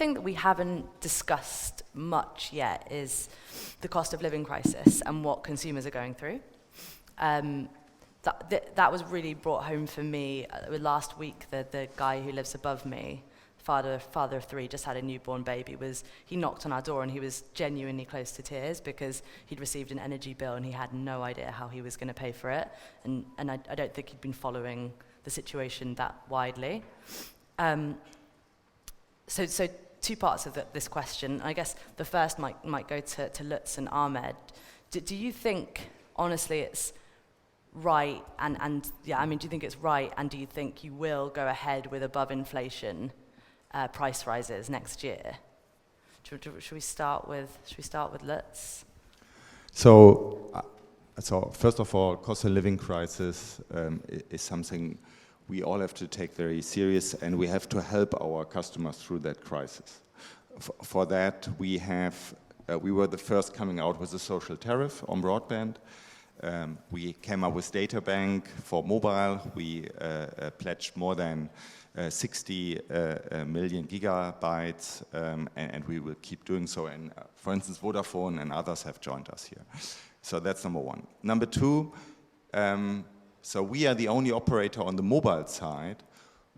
thing that we haven't discussed much yet is the cost of living crisis and what consumers are going through. That was really brought home for me last week. The guy who lives above me, father of three, just had a newborn baby. He knocked on our door and he was genuinely close to tears because he'd received an energy bill and he had no idea how he was going to pay for it. And I don't think he'd been following the situation that widely. So two parts of this question. I guess the first might go to Lutz and Ahmed. Do you think, honestly, it's right, do you think it's right, and do you think you will go ahead with above inflation price rises next year? Should we start with Lutz? So first of all, cost of living crisis is something we all have to take very serious, and we have to help our customers through that crisis. For that, we were the first coming out with a social tariff on broadband. We came up with data bank for mobile. We pledged more than 60 million gigabytes, and we will keep doing so. And for instance, Vodafone and others have joined us here. So that's number one. Number two, so we are the only operator on the mobile side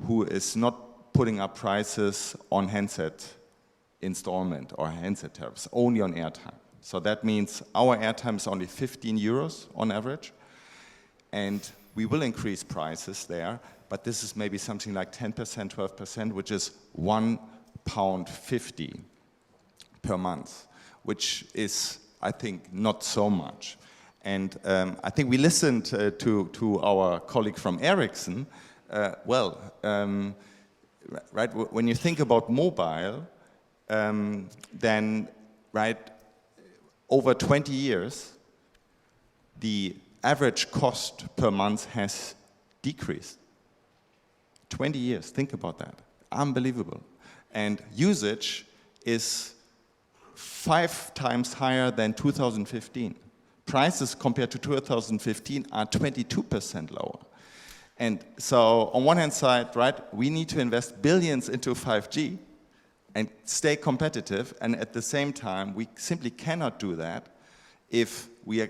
who is not putting up prices on handset installment or handset tariffs, only on airtime. So that means our airtime is only 15 euros on average, and we will increase prices there, but this is maybe something like 10%, 12%, which is £1.50 per month, which is, I think, not so much. And I think we listened to our colleague from Ericsson. Right, when you think about mobile, then, right, over 20 years, the average cost per month has decreased. 20 years, think about that. Unbelievable. And usage is 5 times higher than 2015. Prices compared to 2015 are 22% lower. And so on one hand side, right, we need to invest billions into 5G and stay competitive, and at the same time, we simply cannot do that if we are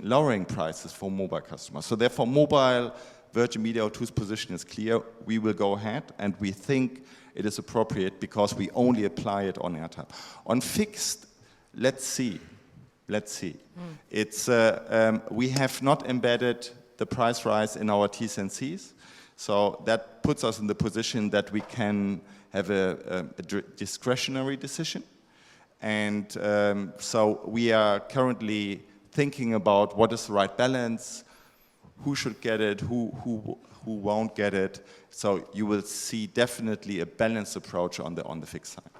lowering prices for mobile customers. So therefore, mobile, Virgin Media O2's position is clear. We will go ahead, and we think it is appropriate because we only apply it on airtime. On fixed, let's see. It's we have not embedded the price rise in our T's and C's, so that puts us in the position that we can have a discretionary decision. And so we are currently thinking about what is the right balance, who should get it, who won't get it. So you will see definitely a balanced approach on the fixed side.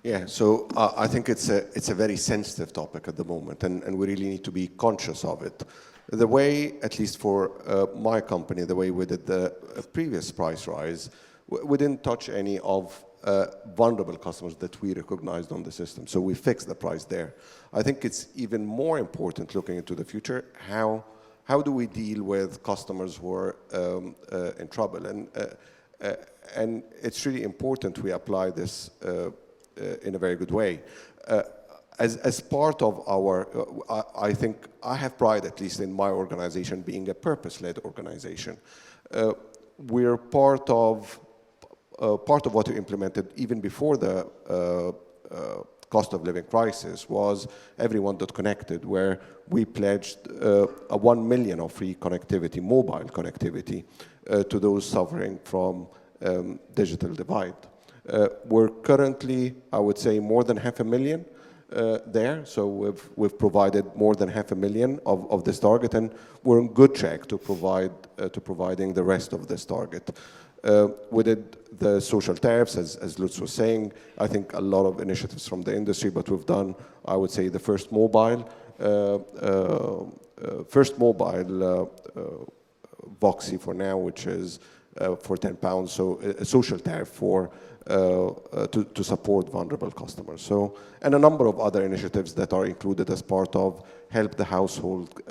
Yeah, so I think it's a very sensitive topic at the moment, and we really need to be conscious of it. The way, at least for my company, the way we did the previous price rise, we didn't touch any of vulnerable customers that we recognized on the system. So we fixed the price there. I think it's even more important looking into the future, how do we deal with customers who are in trouble? And it's really important we apply this in a very good way. As part of our, I think I have pride, at least in my organization, being a purpose-led organization. We're part of what we implemented even before the cost of living crisis was Everyone.Connected, where we pledged 1 million of free connectivity, mobile connectivity, to those suffering from digital divide. We're currently, I would say, more than 500,000 there, so we've provided more than 500,000 of this target, and we're on good track to providing the rest of this target. We did the social tariffs, as Lutz was saying. I think a lot of initiatives from the industry, but we've done, I would say, the first mobile Voxy for now, which is for £10, so a social tariff for to support vulnerable customers. So, and a number of other initiatives that are included as part of Help the Household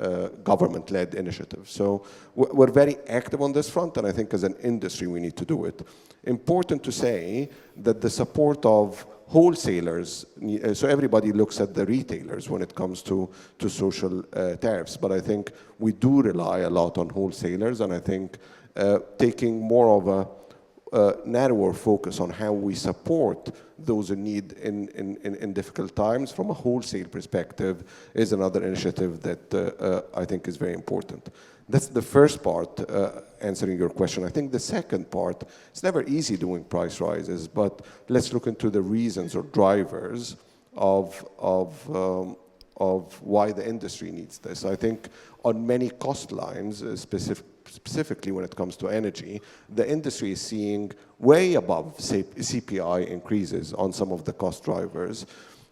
government-led initiatives. So we're very active on this front, and I think as an industry we need to do it. Important to say that the support of wholesalers, so everybody looks at the retailers when it comes to social tariffs, but I think we do rely a lot on wholesalers, and I think taking more of a narrower focus on how we support those in need in difficult times from a wholesale perspective is another initiative that I think is very important. That's the first part, answering your question. I think the second part, it's never easy doing price rises, but let's look into the reasons or drivers of why the industry needs this. I think on many cost lines, specifically when it comes to energy, the industry is seeing way above, say, CPI increases on some of the cost drivers.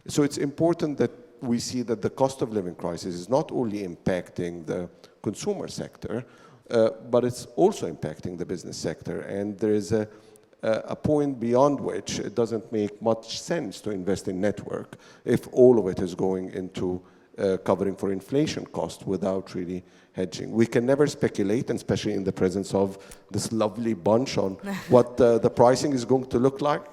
So it's important that we see that the cost of living crisis is not only impacting the consumer sector, but it's also impacting the business sector. And there is a point beyond which it doesn't make much sense to invest in network if all of it is going into covering for inflation cost without really hedging. We can never speculate, and especially in the presence of this lovely bunch, on what the pricing is going to look like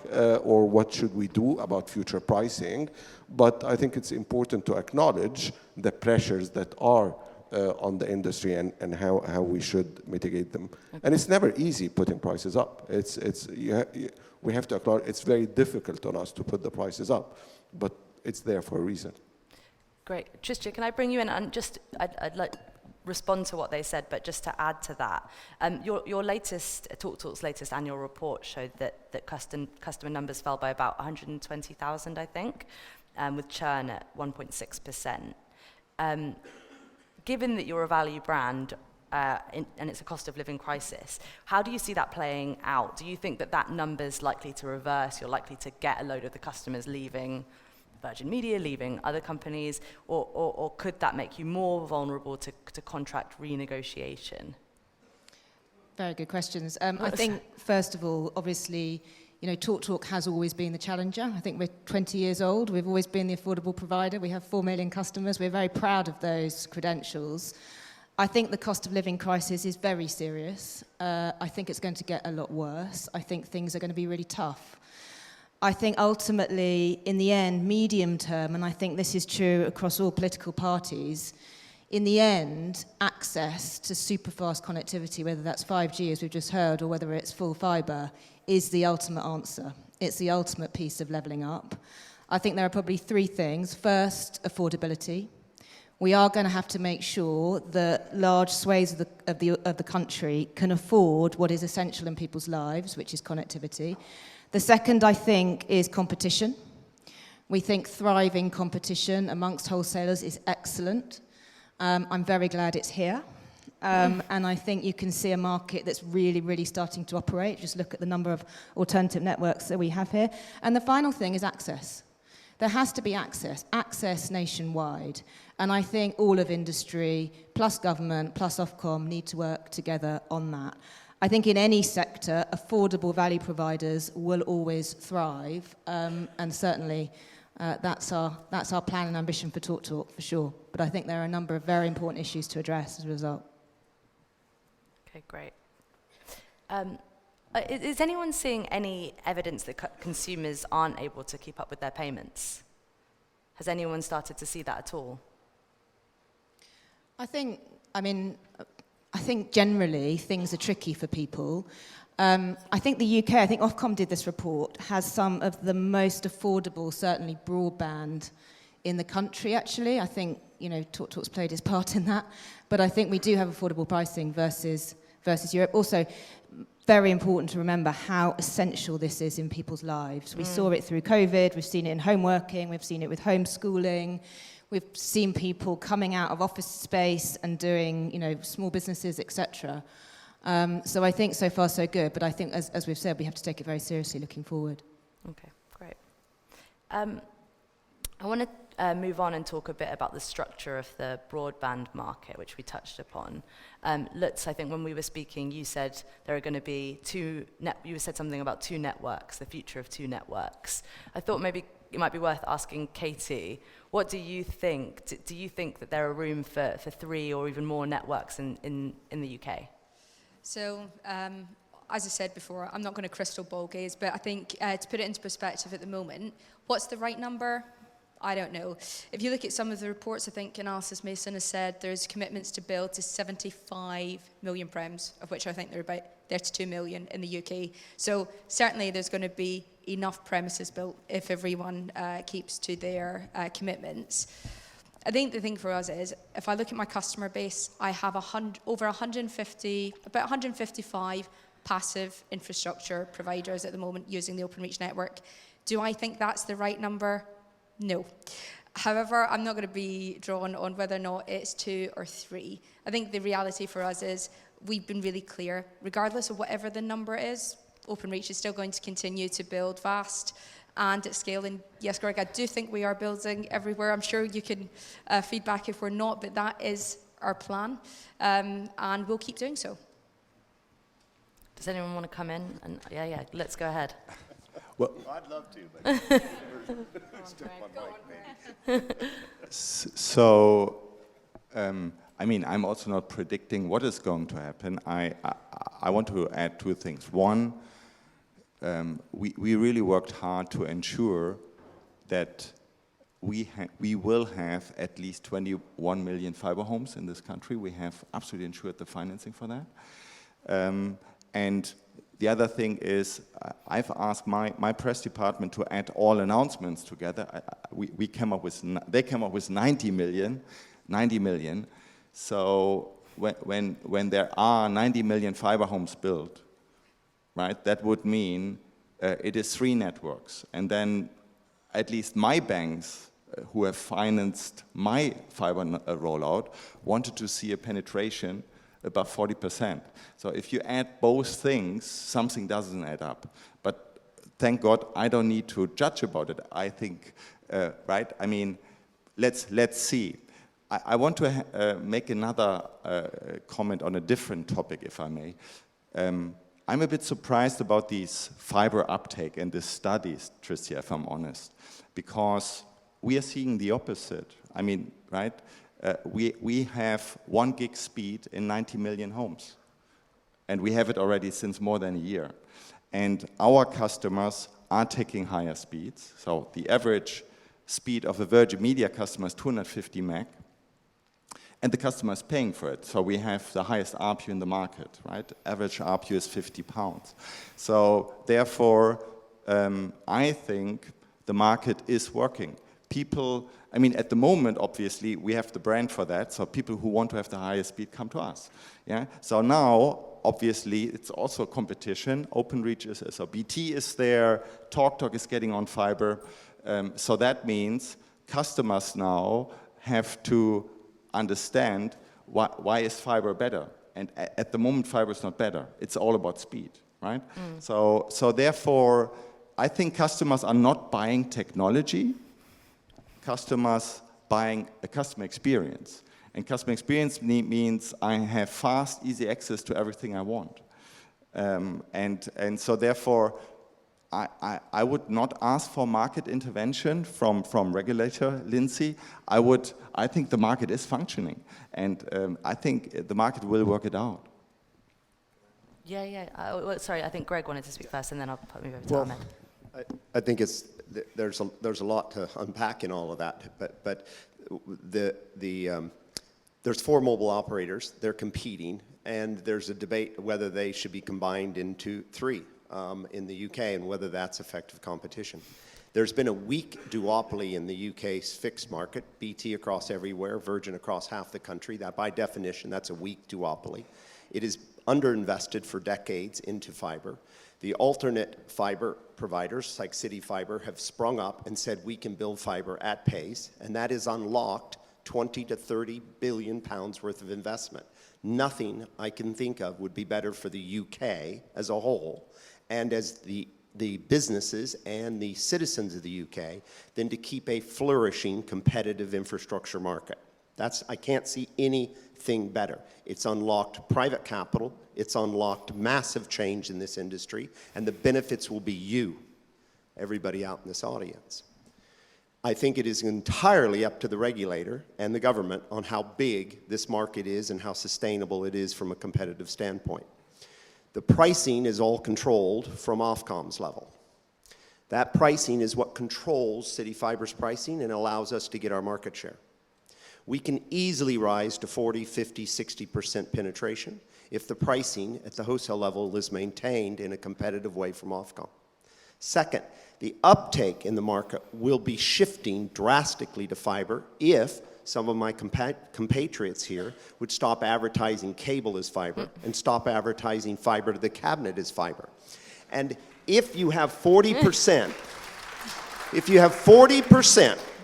or what should we do about future pricing. But I think it's important to acknowledge the pressures that are on the industry and how we should mitigate them. Okay. And it's never easy putting prices up. We have to acknowledge it's very difficult on us to put the prices up, but it's there for a reason. Great. Tristia, can I bring you in? And just, I'd like to respond to what they said, but just to add to that, your latest, TalkTalk's latest annual report showed that customer numbers fell by about 120,000, I think, with churn at 1.6%. Given that you're a value brand and it's a cost of living crisis, how do you see that playing out? Do you think that number's likely to reverse? You're likely to get a load of the customers leaving Virgin Media, leaving other companies, or could that make you more vulnerable to contract renegotiation? Very good questions. I think, first of all, obviously, TalkTalk has always been the challenger. I think we're 20 years old. We've always been the affordable provider. We have 4 million customers. We're very proud of those credentials. I think the cost of living crisis is very serious. I think it's going to get a lot worse. I think things are going to be really tough. I think ultimately, in the end, medium term, and I think this is true across all political parties, in the end, access to super fast connectivity, whether that's 5G, as we've just heard, or whether it's full fibre, is the ultimate answer. It's the ultimate piece of levelling up. I think there are probably 3 things. First, affordability. We are going to have to make sure that large swathes of the country can afford what is essential in people's lives, which is connectivity. The second, I think, is competition. We think thriving competition amongst wholesalers is excellent. I'm very glad it's here. And I think you can see a market that's really, really starting to operate. Just look at the number of alternative networks that we have here. And the final thing is access. There has to be access nationwide. And I think all of industry, plus government, plus Ofcom, need to work together on that. I think in any sector, affordable value providers will always thrive, and certainly that's our plan and ambition for TalkTalk, for sure. But I think there are a number of very important issues to address as a result. Okay, great. Is anyone seeing any evidence that consumers aren't able to keep up with their payments? Has anyone started to see that at all? I think generally things are tricky for people. I think the UK, I think Ofcom did this report, has some of the most affordable, certainly broadband in the country, actually. I think, TalkTalk's played its part in that. But I think we do have affordable pricing versus Europe. Also, very important to remember how essential this is in people's lives. We saw it through COVID, we've seen it in home working, we've seen it with homeschooling. We've seen people coming out of office space and doing, small businesses, etc. So I think so far so good, but I think, as we've said, we have to take it very seriously looking forward. Okay, great. I want to move on and talk a bit about the structure of the broadband market, which we touched upon. Lutz, I think when we were speaking, you said there are going to be you said something about two networks, the future of two networks. I thought maybe it might be worth asking Katie, what do you think? Do you think that there are room for 3 or even more networks in the UK? So, as I said before, I'm not going to crystal ball gaze, but I think to put it into perspective at the moment, what's the right number? I don't know. If you look at some of the reports, I think Analysis Mason has said there's commitments to build to 75 million prems, of which I think there are about 32 million in the UK. So certainly there's going to be enough premises built if everyone keeps to their commitments. I think the thing for us is, if I look at my customer base, I have about 155 passive infrastructure providers at the moment using the Openreach network. Do I think that's the right number? No. However, I'm not going to be drawn on whether or not it's 2 or 3. I think the reality for us is we've been really clear. Regardless of whatever the number is, Openreach is still going to continue to build fast and at scale. And yes, Greg, I do think we are building everywhere. I'm sure you can feedback if we're not, but that is our plan, and we'll keep doing so. Does anyone want to come in? And yeah, let's go ahead. Well, I'd love to, but still on mic, maybe. So, I mean, I'm also not predicting what is going to happen. I want to add 2 things. One, we really worked hard to ensure that we will have at least 21 million fiber homes in this country. We have absolutely ensured the financing for that. And the other thing is, I've asked my press department to add all announcements together. They came up with 90 million. So when there are 90 million fiber homes built, right, that would mean it is 3 networks. And then at least my banks who have financed my fiber rollout wanted to see a penetration above 40%. So if you add both things, something doesn't add up. But thank God I don't need to judge about it. I think, right? I mean, let's see. I want to make another comment on a different topic, if I may. I'm a bit surprised about these fiber uptake and the studies, Tristia, if I'm honest, because we are seeing the opposite. I mean, right? We have 1 gig speed in 90 million homes. And we have it already since more than a year. And our customers are taking higher speeds. So the average speed of a Virgin Media customer is 250 meg. And the customer is paying for it. So we have the highest ARPU in the market, right? Average ARPU is £50. So therefore, I think the market is working. People, I mean, at the moment, obviously, we have the brand for that, so people who want to have the highest speed come to us. Yeah. So now, obviously, it's also a competition. Openreach is, so BT is there, TalkTalk is getting on fiber. So that means customers now have to understand why is fiber better. And at the moment, fiber is not better. It's all about speed, right? So therefore, I think customers are not buying technology. Customers buying a customer experience. And customer experience means I have fast, easy access to everything I want. And so therefore, I would not ask for market intervention from regulator, Lindsey. I think the market is functioning. And I think the market will work it out. Yeah. Sorry, I think Greg wanted to speak first, and then I'll move over to Ahmed. I think there's a lot to unpack in all of that, but there's 4 mobile operators. They're competing, and there's a debate whether they should be combined into 3 in the UK, and whether that's effective competition. There's been a weak duopoly in the UK's fixed market. BT across everywhere, Virgin across half the country. That, by definition, that's a weak duopoly. It is underinvested for decades into fiber. The alternate fiber providers like CityFibre have sprung up and said we can build fiber at pace, and that has unlocked 20 to 30 billion pounds worth of investment. Nothing I can think of would be better for the UK as a whole, and as the the businesses and the citizens of the UK than to keep a flourishing competitive infrastructure market. I can't see anything better. It's unlocked private capital, it's unlocked massive change in this industry, and the benefits will be you, everybody out in this audience. I think it is entirely up to the regulator and the government on how big this market is and how sustainable it is from a competitive standpoint. The pricing is all controlled from Ofcom's level. That pricing is what controls CityFibre's pricing and allows us to get our market share. We can easily rise to 40, 50, 60% penetration if the pricing at the wholesale level is maintained in a competitive way from Ofcom. Second, the uptake in the market will be shifting drastically to fiber if some of my compatriots here would stop advertising cable as fiber and stop advertising fiber to the cabinet as fiber. And if you have 40%,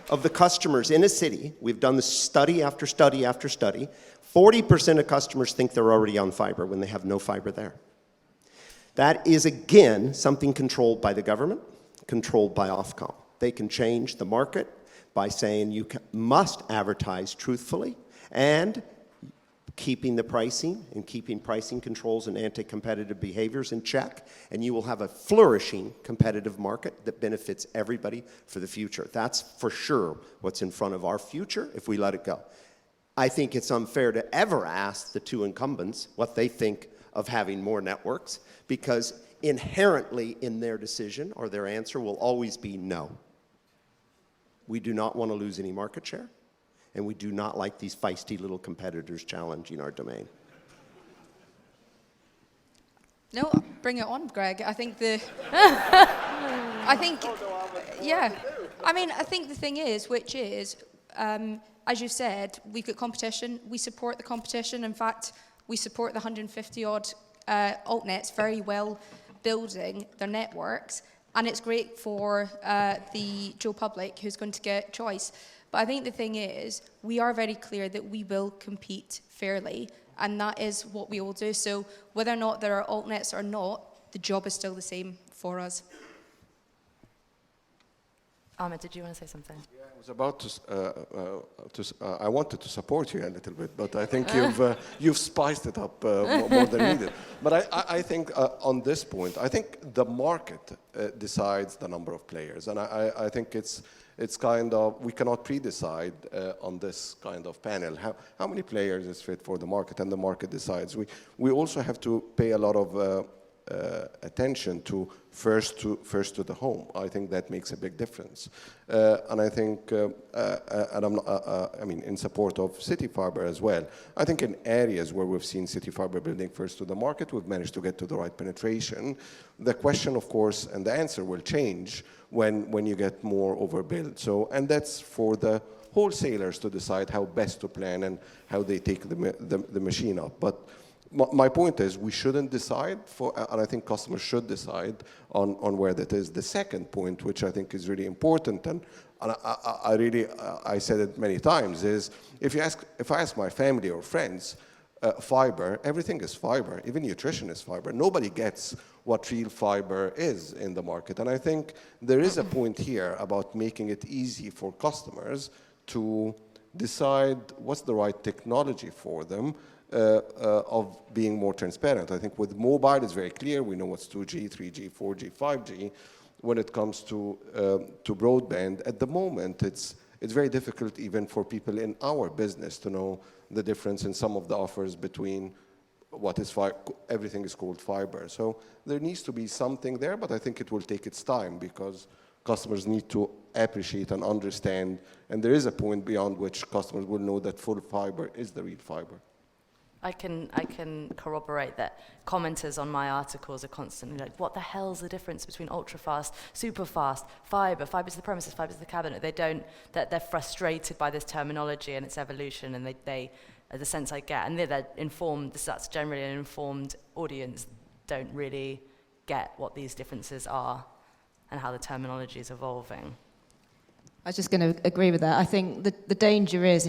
of the customers in a city, we've done this study after study after study, 40% of customers think they're already on fiber when they have no fiber there. That is, again, something controlled by the government, controlled by Ofcom. They can change the market by saying you must advertise truthfully and keeping the pricing and keeping pricing controls and anti-competitive behaviors in check, and you will have a flourishing competitive market that benefits everybody for the future. That's for sure what's in front of our future if we let it go. I think it's unfair to ever ask the two incumbents what they think of having more networks, because inherently in their decision or their answer will always be no. We do not want to lose any market share, and we do not like these feisty little competitors challenging our domain. No, bring it on, Greg. I think the thing is, which is, as you said, we've got competition. We support the competition. In fact, we support the 150 odd altnets very well building their networks. And it's great for the Joe public who's going to get choice. But I think the thing is, we are very clear that we will compete fairly, and that is what we will do. So whether or not there are altnets or not, the job is still the same for us. Ahmed, did you want to say something? Yeah, I was about I wanted to support you a little bit, but I think you've spiced it up more than needed. But I think on this point, I think the market decides the number of players, and I think it's kind of, we cannot pre-decide on this kind of panel how many players is fit for the market, and the market decides. We also have to pay a lot of attention to first to the home. I think that makes a big difference, and I think, and I'm in support of CityFibre as well. I think in areas where we've seen CityFibre building first to the market, we've managed to get to the right penetration. The question, of course, and the answer will change when you get more overbuilt. So, and that's for the wholesalers to decide how best to plan and how they take the machine up. But my point is, we shouldn't decide and I think customers should decide on where that is. The second point, which I think is really important, and I said it many times, is if I ask my family or friends, fiber, everything is fiber, even nutrition is fiber. Nobody gets what real fiber is in the market. And I think there is a point here about making it easy for customers to decide what's the right technology for them, of being more transparent. I think with mobile, it's very clear. We know what's 2G, 3G, 4G, 5G. When it comes to broadband, at the moment, it's very difficult even for people in our business to know the difference in some of the offers between what is everything is called fiber. So there needs to be something there, but I think it will take its time because customers need to appreciate and understand, and there is a point beyond which customers will know that full fiber is the real fiber. I can corroborate that commenters on my articles are constantly like, what the hell's the difference between ultra fast, super fast, fiber to the premises, fiber to the cabinet? They're frustrated by this terminology and its evolution, and they the sense I get, and they're informed, that's generally an informed audience, don't really get what these differences are and how the terminology is evolving. I was just going to agree with that. I think the danger is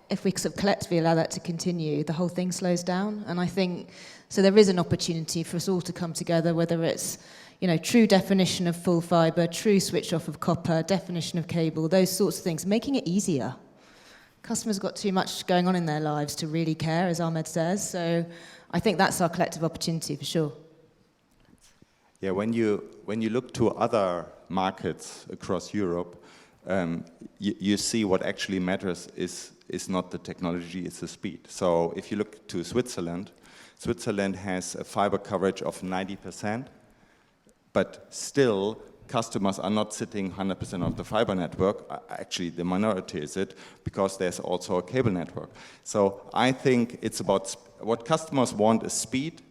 if we sort of collectively allow that to continue, the whole thing slows down. And I think, so there is an opportunity for us all to come together, whether it's, true definition of full fibre, true switch off of copper, definition of cable, those sorts of things, making it easier. Customers have got too much going on in their lives to really care, as Ahmed says, so I think that's our collective opportunity for sure. Yeah, when you look to other markets across Europe, you see what actually matters is not the technology, it's the speed. So if you look to Switzerland has a fiber coverage of 90%, but still customers are not sitting 100% of the fiber network. Actually, the minority is it, because there's also a cable network. So I think it's about what customers want is speed,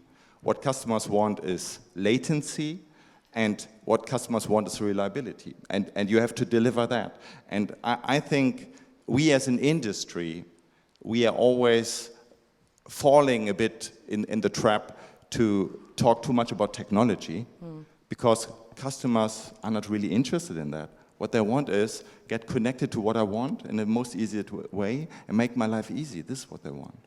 what customers want is latency, and what customers want is reliability. And you have to deliver that. And I think we as an industry, we are always falling a bit in the trap to talk too much about technology, because customers are not really interested in that. What they want is get connected to what I want in the most easiest way and make my life easy. This is what they want.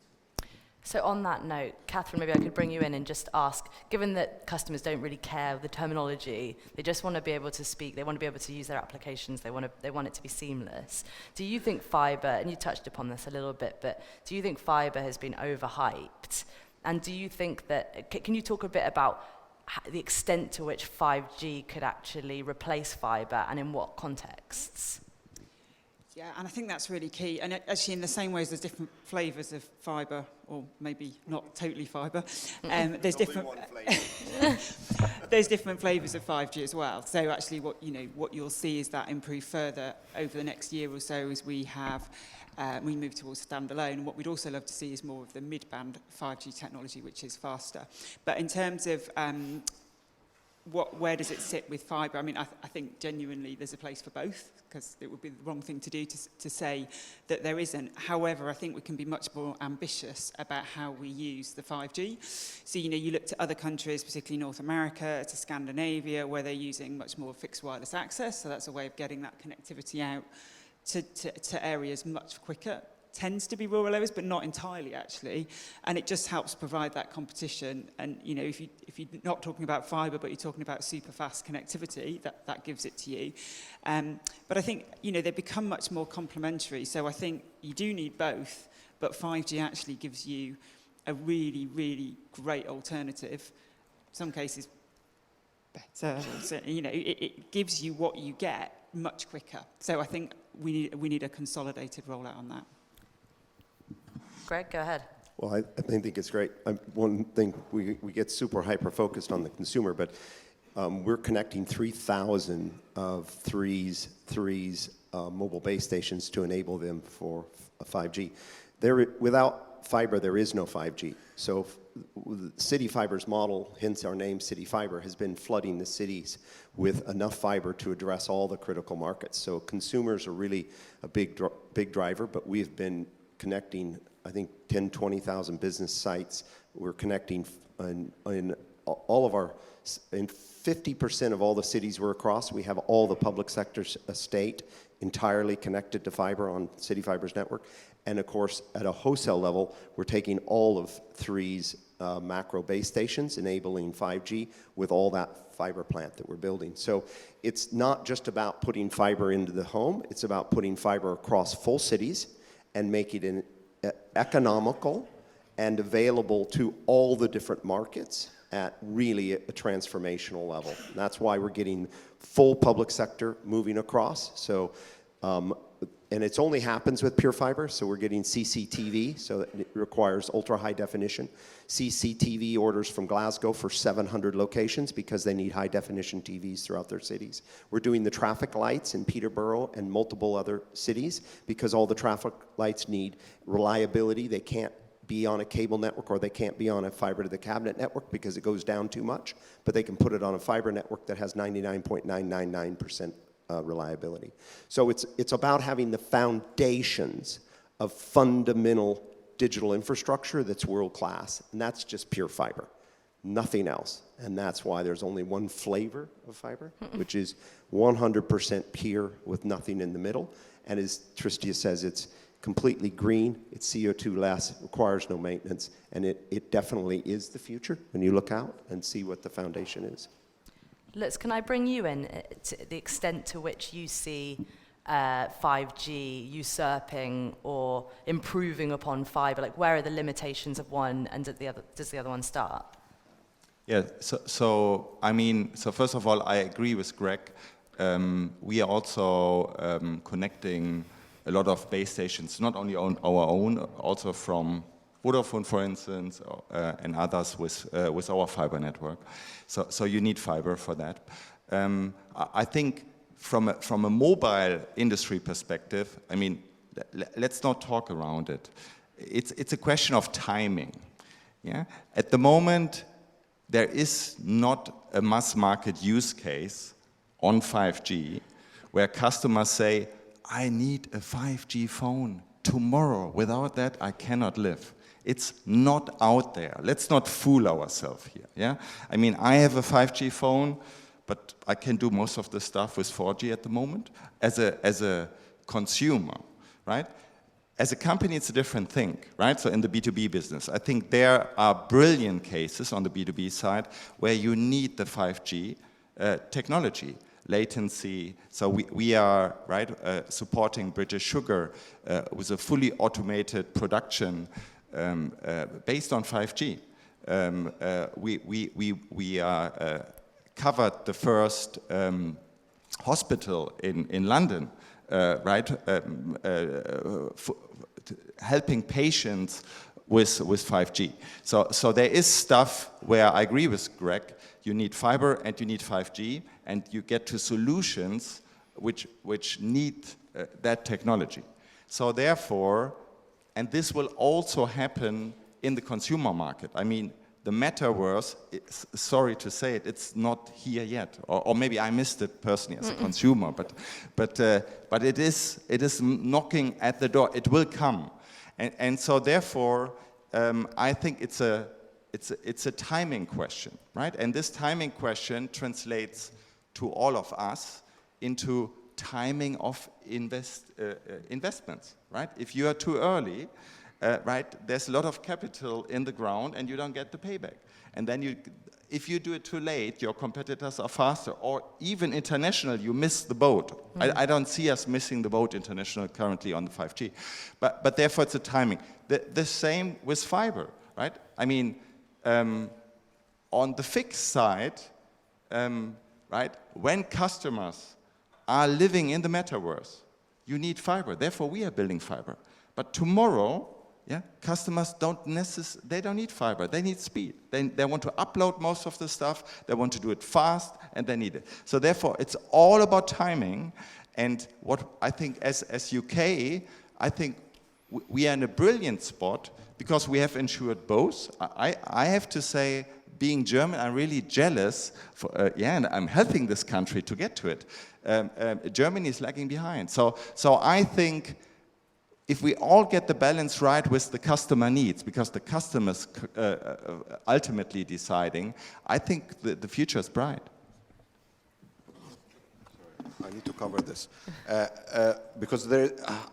So on that note, Katherine, maybe I could bring you in and just ask, given that customers don't really care the terminology, they just want to be able to speak, they want to be able to use their applications, they want it to be seamless. Do you think fibre, and you touched upon this a little bit, but do you think fibre has been overhyped? And do you think that, can you talk a bit about the extent to which 5G could actually replace fibre, and in what contexts? Yeah, and I think that's really key. And actually, in the same way as there's different flavours of fibre, or maybe not totally fibre, there's different there's different flavours of 5G as well. So actually, what you'll see is that improve further over the next year or so as we move towards standalone. And what we'd also love to see is more of the mid-band 5G technology, which is faster. But in terms of where does it sit with fibre? I mean, I think genuinely there's a place for both, because it would be the wrong thing to do to say that there isn't. However, I think we can be much more ambitious about how we use the 5G. So, you look to other countries, particularly North America, to Scandinavia, where they're using much more fixed wireless access. So that's a way of getting that connectivity out to areas much quicker. Tends to be rural areas, but not entirely actually, and it just helps provide that competition. And if you're not talking about fibre, but you're talking about super fast connectivity, that gives it to you. But I think they become much more complementary. So I think you do need both, but 5G actually gives you a really, really great alternative. In some cases, better. So, it gives you what you get much quicker. So I think we need a consolidated rollout on that. Greg, go ahead. Well, I think it's great. One thing, we get super hyper-focused on the consumer, but we're connecting 3,000 of threes mobile base stations to enable them for 5G. Without fiber, there is no 5G. So CityFibre's model, hence our name CityFibre, has been flooding the cities with enough fiber to address all the critical markets. So consumers are really a big driver, but we've been connecting, I think, 10, 20,000 business sites. We're connecting in all of our, in 50% of all the cities we're across, we have all the public sector estate entirely connected to fiber on CityFibre's network. And of course, at a wholesale level, we're taking all of Three's macro base stations, enabling 5G with all that fiber plant that we're building. So it's not just about putting fiber into the home, it's about putting fiber across full cities and making it economical and available to all the different markets at really a transformational level. And that's why we're getting full public sector moving across. So, and it only happens with pure fiber, so we're getting CCTV, so it requires ultra high definition. CCTV orders from Glasgow for 700 locations because they need high definition TVs throughout their cities. We're doing the traffic lights in Peterborough and multiple other cities because all the traffic lights need reliability. They can't be on a cable network or they can't be on a fiber to the cabinet network because it goes down too much, but they can put it on a fiber network that has 99.999% reliability. So it's about having the foundations of fundamental digital infrastructure that's world-class, and that's just pure fiber, nothing else. And that's why there's only one flavor of fiber, which is 100% pure with nothing in the middle. And as Tristia says, it's completely green, it's CO2 less, requires no maintenance, and it definitely is the future when you look out and see what the foundation is. Lutz, can I bring you in to the extent to which you see 5G usurping or improving upon fibre? Like, where are the limitations of one, and does the other one start? Yeah, so first of all, I agree with Greg. We are also connecting a lot of base stations, not only on our own, also from Vodafone, for instance, and others with our fiber network. So you need fiber for that. I think from a mobile industry perspective, I mean, let's not talk around it. It's a question of timing. Yeah. At the moment, there is not a mass market use case on 5G where customers say, I need a 5G phone tomorrow. Without that, I cannot live. It's not out there. Let's not fool ourselves here. Yeah? I mean, I have a 5G phone, but I can do most of the stuff with 4G at the moment as a consumer, right? As a company, it's a different thing, right? So in the B2B business, I think there are brilliant cases on the B2B side where you need the 5G technology, latency. So we are supporting British Sugar with a fully automated production based on 5G. We are covered the first hospital in London, helping patients with 5G. So there is stuff where I agree with Greg. You need fiber and you need 5G, and you get to solutions which need that technology. So therefore, and this will also happen in the consumer market. I mean, the metaverse, sorry to say it, it's not here yet, or maybe I missed it personally as a consumer, but it is knocking at the door. It will come, and so therefore, I think it's a timing question, right? And this timing question translates to all of us into timing of investments, right? If you are too early, there's a lot of capital in the ground and you don't get the payback. And then if you do it too late, your competitors are faster, or even international, you miss the boat. I don't see us missing the boat international currently on the 5G. But therefore it's a timing. The same with fiber, right? I mean, on the fixed side, when customers are living in the metaverse, you need fiber. Therefore, we are building fiber. But tomorrow, customers don't need fiber. They need speed. They want to upload most of the stuff. They want to do it fast, and they need it. So therefore, it's all about timing. And what I think as UK, I think we are in a brilliant spot because we have ensured both. I have to say, being German, I'm really jealous, and I'm helping this country to get to it. Germany is lagging behind. So I think if we all get the balance right with the customer needs, because the customers ultimately deciding, I think the future is bright. I need to cover this because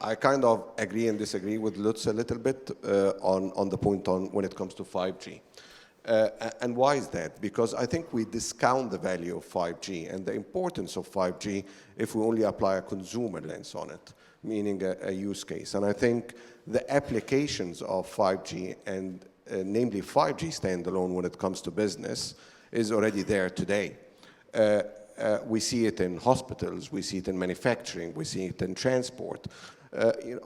I kind of agree and disagree with Lutz a little bit on the point on when it comes to 5G. And why is that? Because I think we discount the value of 5G and the importance of 5G if we only apply a consumer lens on it, meaning a use case. And I think the applications of 5G and namely 5G standalone when it comes to business is already there today. We see it in hospitals, we see it in manufacturing, we see it in transport,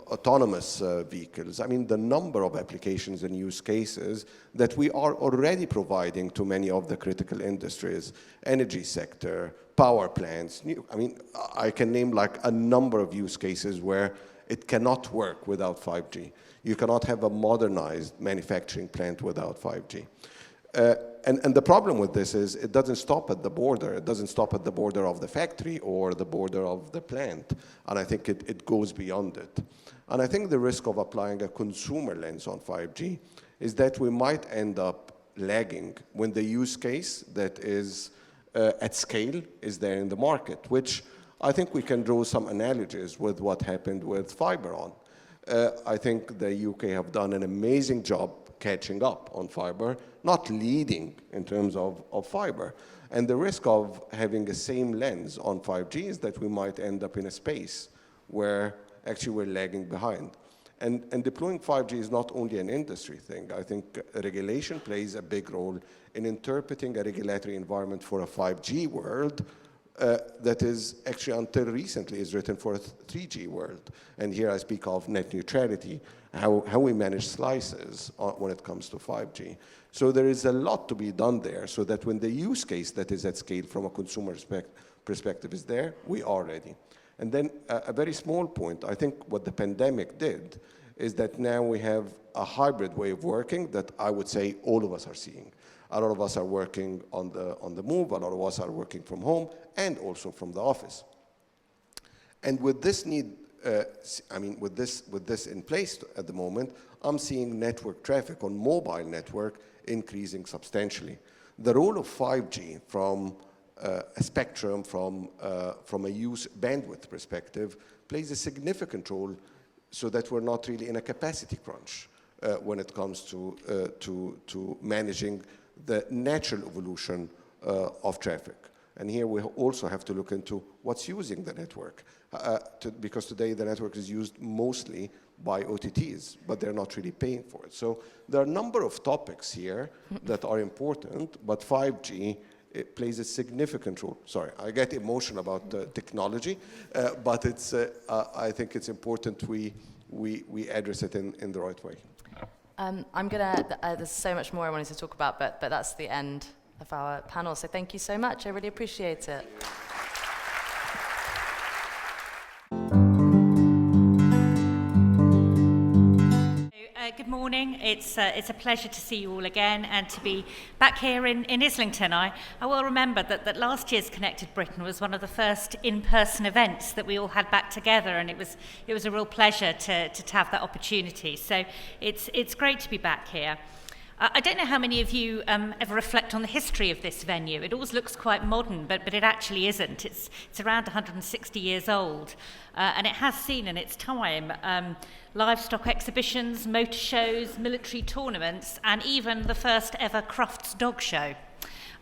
autonomous vehicles. I mean, the number of applications and use cases that we are already providing to many of the critical industries, energy sector, power plants. I mean, I can name like a number of use cases where it cannot work without 5G. You cannot have a modernized manufacturing plant without 5G. And the problem with this is it doesn't stop at the border. It doesn't stop at the border of the factory or the border of the plant. And I think it goes beyond it. And I think the risk of applying a consumer lens on 5G is that we might end up lagging when the use case that is at scale is there in the market, which I think we can draw some analogies with what happened with fibre on. I think the UK have done an amazing job catching up on fibre, not leading in terms of fibre. And the risk of having the same lens on 5G is that we might end up in a space where actually we're lagging behind. And deploying 5G is not only an industry thing. I think regulation plays a big role in interpreting a regulatory environment for a 5G world that is actually until recently is written for a 3G world. And here I speak of net neutrality, how we manage slices when it comes to 5G. So there is a lot to be done there so that when the use case that is at scale from a consumer perspective is there, we are ready. And then a very small point, I think what the pandemic did is that now we have a hybrid way of working that I would say all of us are seeing. A lot of us are working on the move, a lot of us are working from home and also from the office. And with this need, with this in place at the moment, I'm seeing network traffic on mobile network increasing substantially. The role of 5G from a spectrum, from a use bandwidth perspective, plays a significant role so that we're not really in a capacity crunch when it comes to managing the natural evolution of traffic. And here we also have to look into what's using the network, because today the network is used mostly by OTTs, but they're not really paying for it. So there are a number of topics here that are important, but 5G it plays a significant role. Sorry, I get emotional about technology, but it's, I think it's important we address it in the right way. I'm gonna, there's so much more I wanted to talk about, but that's the end of our panel. So thank you so much. I really appreciate it. Good morning. It's a pleasure to see you all again and to be back here in Islington. I will remember that last year's Connected Britain was one of the first in-person events that we all had back together, and it was a real pleasure to have that opportunity. So it's great to be back here. I don't know how many of you ever reflect on the history of this venue. It always looks quite modern, but it actually isn't. It's around 160 years old, and it has seen in its time livestock exhibitions, motor shows, military tournaments, and even the first ever Crufts dog show.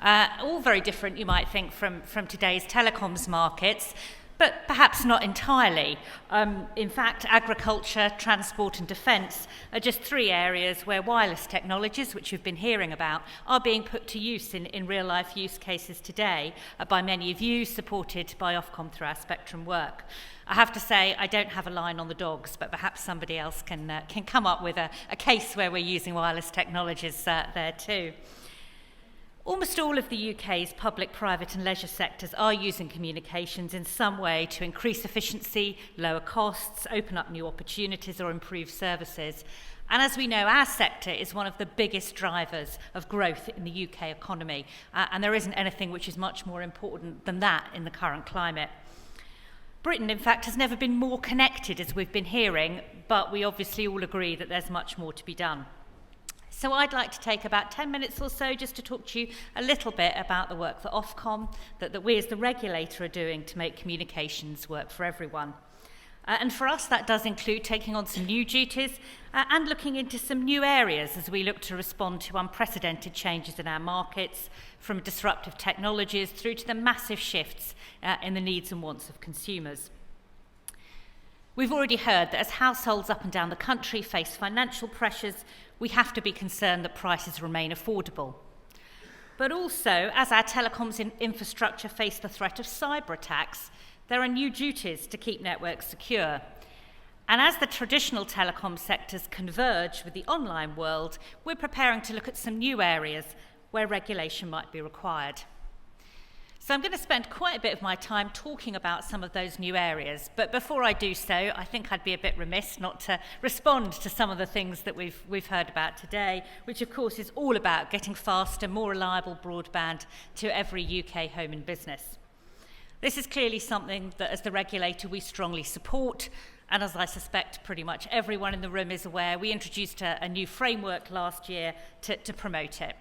All very different, you might think, from today's telecoms markets, but perhaps not entirely. In fact, agriculture, transport and defence are just three areas where wireless technologies, which you've been hearing about, are being put to use in real-life use cases today by many of you, supported by Ofcom through our Spectrum work. I have to say, I don't have a line on the dogs, but perhaps somebody else can come up with a case where we're using wireless technologies there too. Almost all of the UK's public, private and leisure sectors are using communications in some way to increase efficiency, lower costs, open up new opportunities or improve services. And as we know, our sector is one of the biggest drivers of growth in the UK economy, and there isn't anything which is much more important than that in the current climate. Britain, in fact, has never been more connected, as we've been hearing, but we obviously all agree that there's much more to be done. So I'd like to take about 10 minutes or so just to talk to you a little bit about the work that Ofcom, that we as the regulator are doing to make communications work for everyone. And for us, that does include taking on some new duties and looking into some new areas as we look to respond to unprecedented changes in our markets, from disruptive technologies through to the massive shifts in the needs and wants of consumers. We've already heard that as households up and down the country face financial pressures, we have to be concerned that prices remain affordable. But also, as our telecoms infrastructure face the threat of cyber attacks, there are new duties to keep networks secure. And as the traditional telecom sectors converge with the online world, we're preparing to look at some new areas where regulation might be required. So I'm going to spend quite a bit of my time talking about some of those new areas. But before I do so, I think I'd be a bit remiss not to respond to some of the things that we've heard about today, which of course is all about getting faster, more reliable broadband to every UK home and business. This is clearly something that as the regulator we strongly support, and as I suspect pretty much everyone in the room is aware, we introduced a new framework last year to promote it.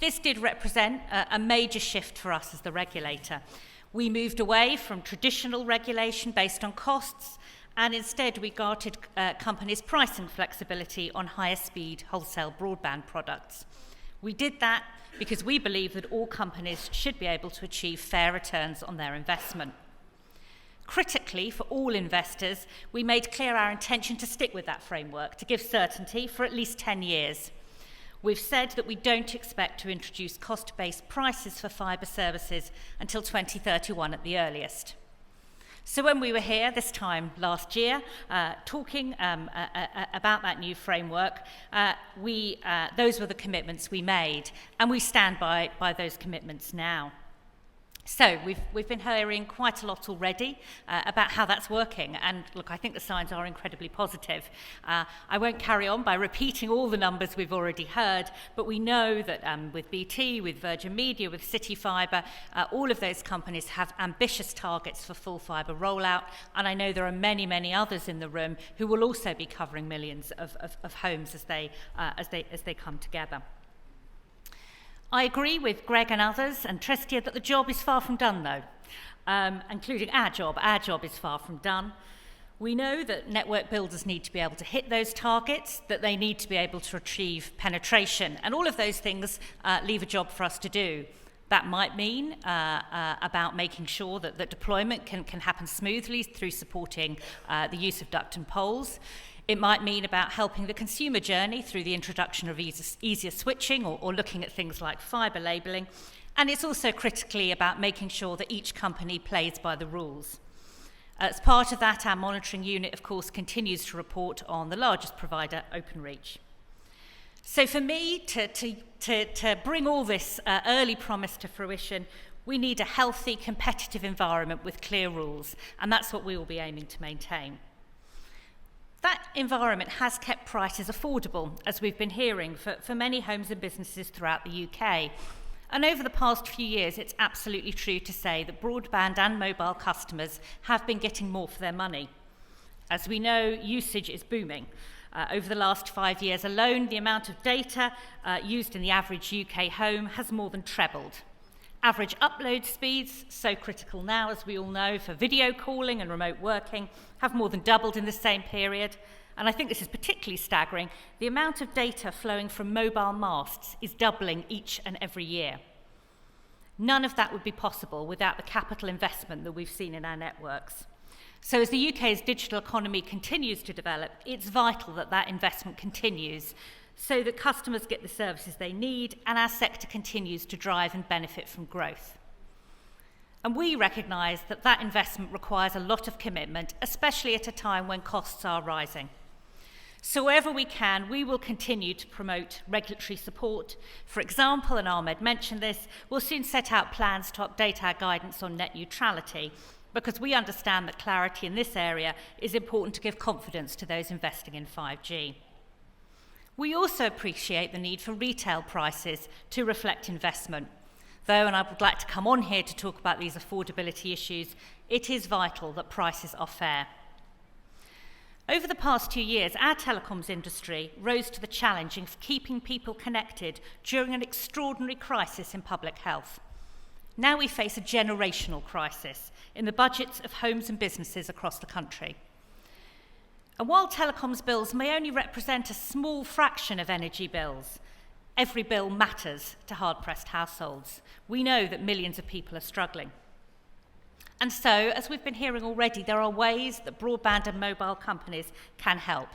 This did represent a major shift for us as the regulator. We moved away from traditional regulation based on costs and instead we granted companies pricing flexibility on higher speed wholesale broadband products. We did that because we believe that all companies should be able to achieve fair returns on their investment. Critically, for all investors, we made clear our intention to stick with that framework, to give certainty for at least 10 years. We've said that we don't expect to introduce cost-based prices for fibre services until 2031 at the earliest. So when we were here this time last year talking about that new framework, those were the commitments we made, and we stand by those commitments now. So we've been hearing quite a lot already about how that's working, and look, I think the signs are incredibly positive. I won't carry on by repeating all the numbers we've already heard, but we know that with BT, with Virgin Media, with CityFibre, all of those companies have ambitious targets for full fibre rollout, and I know there are many, many others in the room who will also be covering millions of homes as they come together. I agree with Greg and others and Tristia that the job is far from done, though, including our job. Our job is far from done. We know that network builders need to be able to hit those targets, that they need to be able to achieve penetration, and all of those things leave a job for us to do. That might mean about making sure that deployment can happen smoothly through supporting the use of duct and poles. It might mean about helping the consumer journey through the introduction of easier switching or looking at things like fibre labelling. And it's also critically about making sure that each company plays by the rules. As part of that, our monitoring unit, of course, continues to report on the largest provider, Openreach. So for me, to bring all this early promise to fruition, we need a healthy, competitive environment with clear rules, and that's what we will be aiming to maintain. That environment has kept prices affordable, as we've been hearing, for many homes and businesses throughout the UK. And over the past few years, it's absolutely true to say that broadband and mobile customers have been getting more for their money. As we know, usage is booming. Over the last 5 years alone, the amount of data used in the average UK home has more than trebled. Average upload speeds, so critical now, as we all know, for video calling and remote working, have more than doubled in the same period. And I think this is particularly staggering. The amount of data flowing from mobile masts is doubling each and every year. None of that would be possible without the capital investment that we've seen in our networks. So as the UK's digital economy continues to develop, it's vital that that investment continues, so that customers get the services they need and our sector continues to drive and benefit from growth. And we recognise that that investment requires a lot of commitment, especially at a time when costs are rising. So wherever we can, we will continue to promote regulatory support. For example, and Ahmed mentioned this, we'll soon set out plans to update our guidance on net neutrality, because we understand that clarity in this area is important to give confidence to those investing in 5G. We also appreciate the need for retail prices to reflect investment. Though, and I would like to come on here to talk about these affordability issues, it is vital that prices are fair. Over the past 2 years, our telecoms industry rose to the challenge of keeping people connected during an extraordinary crisis in public health. Now we face a generational crisis in the budgets of homes and businesses across the country. And while telecoms bills may only represent a small fraction of energy bills, every bill matters to hard-pressed households. We know that millions of people are struggling. And so, as we've been hearing already, there are ways that broadband and mobile companies can help.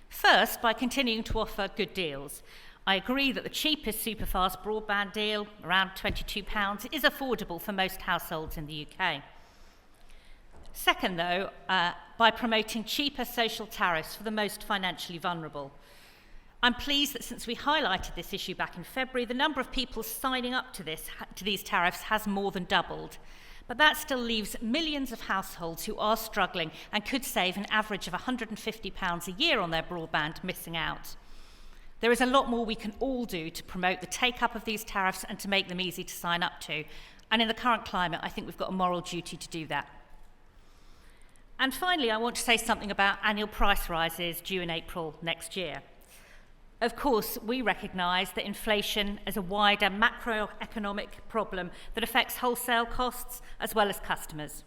First, by continuing to offer good deals. I agree that the cheapest superfast broadband deal, around £22, is affordable for most households in the UK. Second, though, by promoting cheaper social tariffs for the most financially vulnerable. I'm pleased that since we highlighted this issue back in February, the number of people signing up to these tariffs has more than doubled. But that still leaves millions of households who are struggling and could save an average of £150 a year on their broadband missing out. There is a lot more we can all do to promote the take-up of these tariffs and to make them easy to sign up to. And in the current climate, I think we've got a moral duty to do that. And finally, I want to say something about annual price rises due in April next year. Of course, we recognise that inflation is a wider macroeconomic problem that affects wholesale costs as well as customers.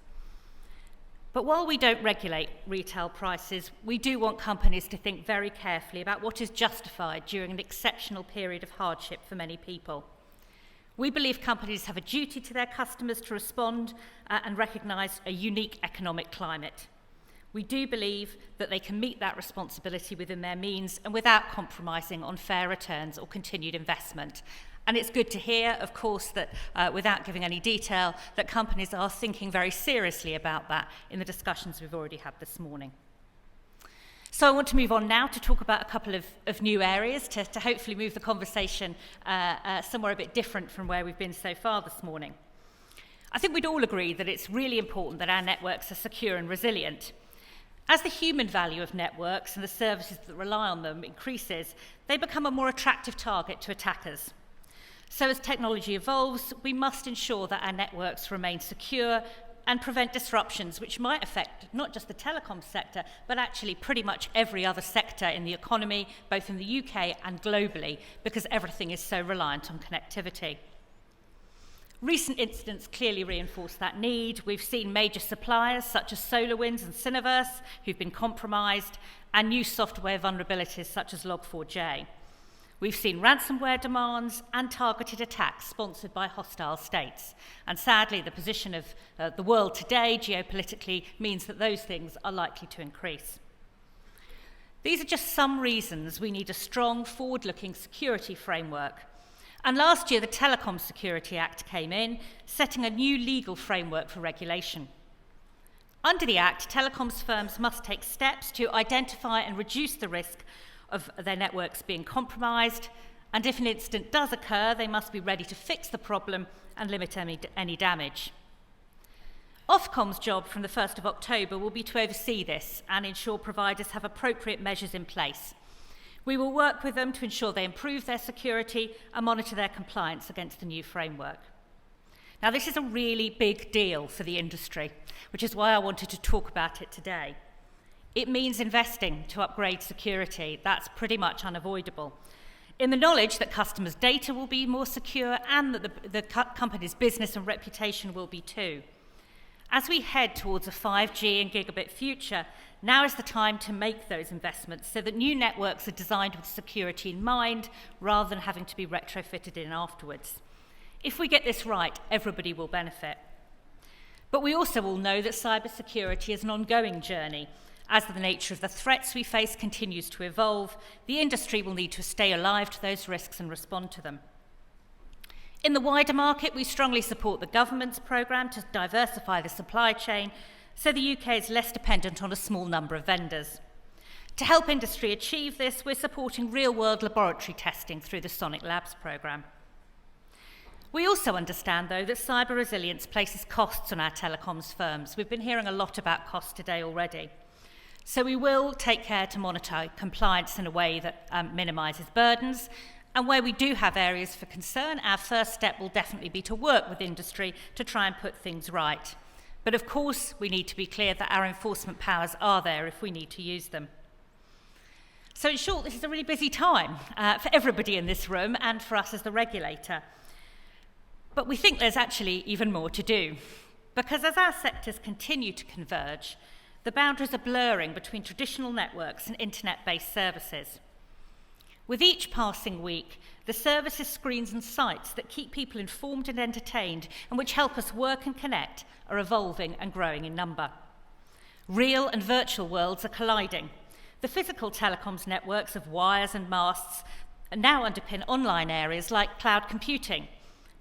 But while we don't regulate retail prices, we do want companies to think very carefully about what is justified during an exceptional period of hardship for many people. We believe companies have a duty to their customers to respond and recognise a unique economic climate. We do believe that they can meet that responsibility within their means and without compromising on fair returns or continued investment. And it's good to hear, of course, that without giving any detail, that companies are thinking very seriously about that in the discussions we've already had this morning. So I want to move on now to talk about a couple of new areas to hopefully move the conversation somewhere a bit different from where we've been so far this morning. I think we'd all agree that it's really important that our networks are secure and resilient. As the human value of networks and the services that rely on them increases, they become a more attractive target to attackers. So as technology evolves, we must ensure that our networks remain secure and prevent disruptions which might affect not just the telecom sector, but actually pretty much every other sector in the economy, both in the UK and globally, because everything is so reliant on connectivity. Recent incidents clearly reinforce that need. We've seen major suppliers such as SolarWinds and Syniverse who've been compromised, and new software vulnerabilities such as Log4j. We've seen ransomware demands and targeted attacks sponsored by hostile states. And sadly, the position of the world today geopolitically means that those things are likely to increase. These are just some reasons we need a strong, forward-looking security framework. And last year, the Telecom Security Act came in, setting a new legal framework for regulation. Under the Act, telecoms firms must take steps to identify and reduce the risk of their networks being compromised, and if an incident does occur, they must be ready to fix the problem and limit any damage. Ofcom's job from the 1st of October will be to oversee this and ensure providers have appropriate measures in place. We will work with them to ensure they improve their security and monitor their compliance against the new framework. Now, this is a really big deal for the industry, which is why I wanted to talk about it today. It means investing to upgrade security. That's pretty much unavoidable. In the knowledge that customers' data will be more secure and that the company's business and reputation will be too. As we head towards a 5G and gigabit future, now is the time to make those investments so that new networks are designed with security in mind rather than having to be retrofitted in afterwards. If we get this right, everybody will benefit. But we also all know that cybersecurity is an ongoing journey. As the nature of the threats we face continues to evolve, the industry will need to stay alive to those risks and respond to them. In the wider market, we strongly support the government's programme to diversify the supply chain so the UK is less dependent on a small number of vendors. To help industry achieve this, we're supporting real-world laboratory testing through the Sonic Labs programme. We also understand, though, that cyber resilience places costs on our telecoms firms. We've been hearing a lot about costs today already. So we will take care to monitor compliance in a way that minimises burdens. And where we do have areas for concern, our first step will definitely be to work with industry to try and put things right. But of course, we need to be clear that our enforcement powers are there if we need to use them. So in short, this is a really busy time for everybody in this room and for us as the regulator. But we think there's actually even more to do. Because as our sectors continue to converge, the boundaries are blurring between traditional networks and internet-based services. With each passing week, the services, screens and sites that keep people informed and entertained and which help us work and connect are evolving and growing in number. Real and virtual worlds are colliding. The physical telecoms networks of wires and masts now underpin online areas like cloud computing.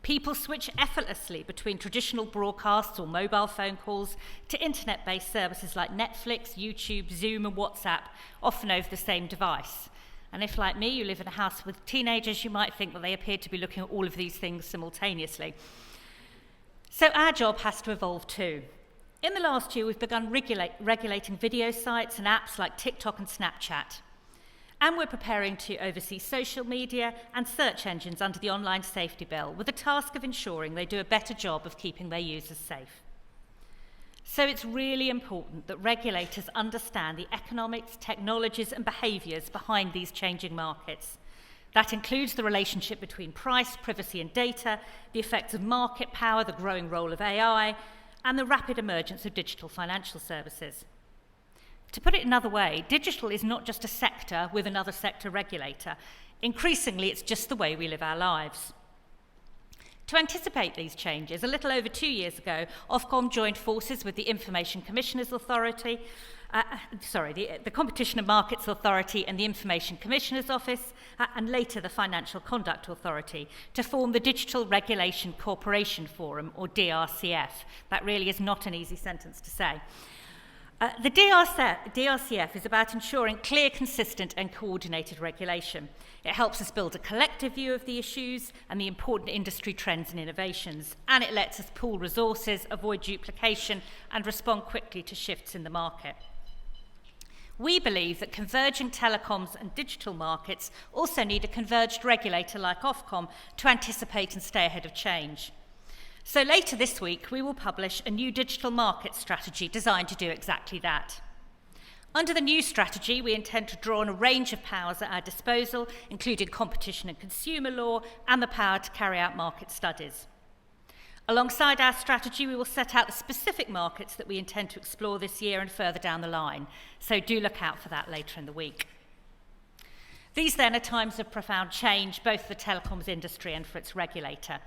People switch effortlessly between traditional broadcasts or mobile phone calls to internet-based services like Netflix, YouTube, Zoom and WhatsApp, often over the same device. And if, like me, you live in a house with teenagers, you might think that they appear to be looking at all of these things simultaneously. So our job has to evolve too. In the last year, we've begun regulating video sites and apps like TikTok and Snapchat. And we're preparing to oversee social media and search engines under the Online Safety Bill, with the task of ensuring they do a better job of keeping their users safe. So it's really important that regulators understand the economics, technologies and behaviours behind these changing markets. That includes the relationship between price, privacy and data, the effects of market power, the growing role of AI, and the rapid emergence of digital financial services. To put it another way, digital is not just a sector with another sector regulator. Increasingly, it's just the way we live our lives. To anticipate these changes, a little over 2 years ago, Ofcom joined forces with the Information Commissioners Authority, the Competition and Markets Authority and the Information Commissioner's Office, and later the Financial Conduct Authority, to form the Digital Regulation Cooperation Forum, or DRCF. That really is not an easy sentence to say. The DRCF is about ensuring clear, consistent and coordinated regulation. It helps us build a collective view of the issues and the important industry trends and innovations, and it lets us pool resources, avoid duplication and respond quickly to shifts in the market. We believe that converging telecoms and digital markets also need a converged regulator like Ofcom to anticipate and stay ahead of change. So later this week, we will publish a new digital market strategy designed to do exactly that. Under the new strategy, we intend to draw on a range of powers at our disposal, including competition and consumer law and the power to carry out market studies. Alongside our strategy, we will set out the specific markets that we intend to explore this year and further down the line. So do look out for that later in the week. These then are times of profound change, both for the telecoms industry and for its regulator.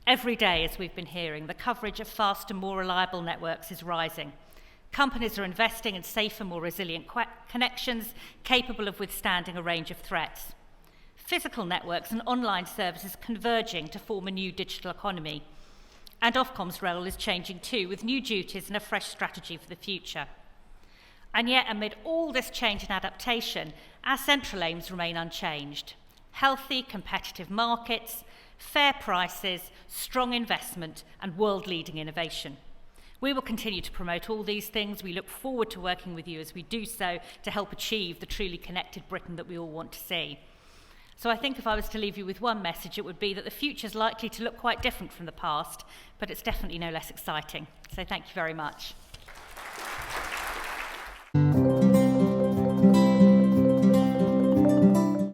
Every day, as we've been hearing, the coverage of faster, more reliable networks is rising. Companies are investing in safer, more resilient connections capable of withstanding a range of threats. Physical networks and online services converging to form a new digital economy. And Ofcom's role is changing too, with new duties and a fresh strategy for the future. And yet, amid all this change and adaptation, our central aims remain unchanged. Healthy, competitive markets, fair prices, strong investment, and world-leading innovation. We will continue to promote all these things. We look forward to working with you as we do so to help achieve the truly connected Britain that we all want to see. So I think if I was to leave you with one message, it would be that the future is likely to look quite different from the past, but it's definitely no less exciting. So thank you very much.